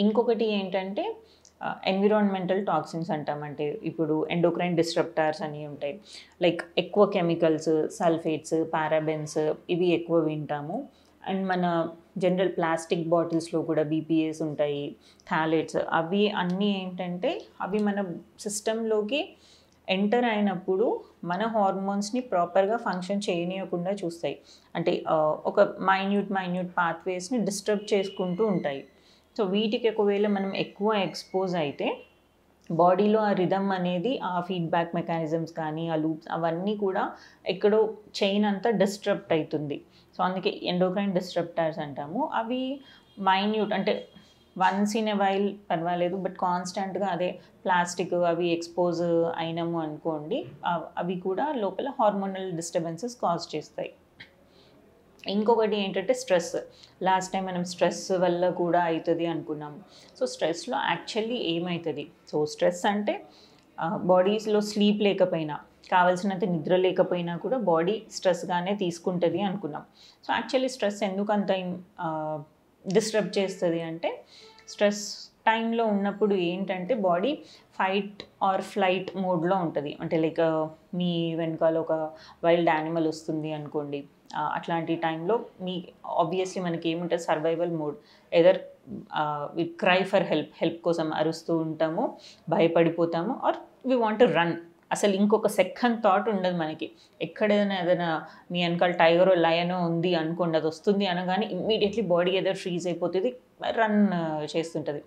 ఇంకొకటి ఏంటంటే environmental toxins అంటాం. అంటే ఇప్పుడు ఎండోక్రైన్ డిస్రప్టార్స్ అని ఉంటాయి. లైక్ ఎక్కువ కెమికల్స్, సల్ఫేట్స్, పారాబెన్స్ ఇవి ఎక్కువ వింటాము. అండ్ మన జనరల్ ప్లాస్టిక్ బాటిల్స్లో కూడా బీపీఏస్ ఉంటాయి, థాలేట్స్. అవి అన్నీ ఏంటంటే అవి మన సిస్టంలోకి ఎంటర్ అయినప్పుడు మన హార్మోన్స్ని ప్రాపర్గా ఫంక్షన్ చేయనీయకుండా చూస్తాయి. అంటే ఒక మైన్యూట్ పాత్వేస్ని డిస్టర్బ్ చేసుకుంటూ ఉంటాయి. సో వీటికి ఒకవేళ మనం ఎక్కువ ఎక్స్పోజ్ అయితే బాడీలో ఆ రిథమ్ అనేది, ఆ ఫీడ్బ్యాక్ మెకానిజమ్స్ కానీ, ఆ లూప్స్ అవన్నీ కూడా ఎక్కడో చైన్ అంతా డిస్టర్బ్ అవుతుంది. సో అందుకే ఎండోక్రైన్ డిస్టర్బ్టార్స్ అంటాము. అవి మైన్యూట్ అంటే వన్స్ ఇన్ ఎ వైల్ పర్వాలేదు, బట్ కాన్స్టెంట్గా అదే ప్లాస్టిక్ అవి ఎక్స్పోజ్ అయినాము అనుకోండి, అవి కూడా లోపల హార్మోనల్ డిస్టర్బెన్సెస్ కాజ్ చేస్తాయి. ఇంకొకటి ఏంటంటే స్ట్రెస్. లాస్ట్ టైం మనం స్ట్రెస్ వల్ల కూడా అవుతుంది అనుకున్నాము. సో స్ట్రెస్లో యాక్చువల్లీ ఏమవుతుంది? సో స్ట్రెస్ అంటే బాడీస్లో స్లీప్ లేకపోయినా, కావాల్సినంత నిద్ర లేకపోయినా కూడా బాడీ స్ట్రెస్గానే తీసుకుంటుంది అనుకున్నాం. సో యాక్చువల్లీ స్ట్రెస్ ఎందుకు అంత డిస్టర్బ్ చేస్తుంది అంటే, స్ట్రెస్ టైంలో ఉన్నప్పుడు ఏంటంటే బాడీ ఫైట్ ఆర్ ఫ్లైట్ మోడ్లో ఉంటుంది. అంటే లైక్ మీ వెనకాల ఒక వైల్డ్ యానిమల్ వస్తుంది అనుకోండి, అట్లాంటి టైంలో మీ ఆబ్వియస్లీ మనకి ఏముంటుంది, survival mode. Either we cry for help కోసం అరుస్తూ ఉంటాము, భయపడిపోతాము, or we want to run. అసలు ఇంకొక సెకండ్ థాట్ ఉండదు మనకి. ఏదైనా మీ వెనకాల టైగరో లయనో ఉంది అనుకోండి, అది వస్తుంది అనగానే ఇమ్మీడియట్లీ బాడీ ఏదో ఫ్రీజ్ అయిపోతుంది, రన్ చేస్తుంటుంది.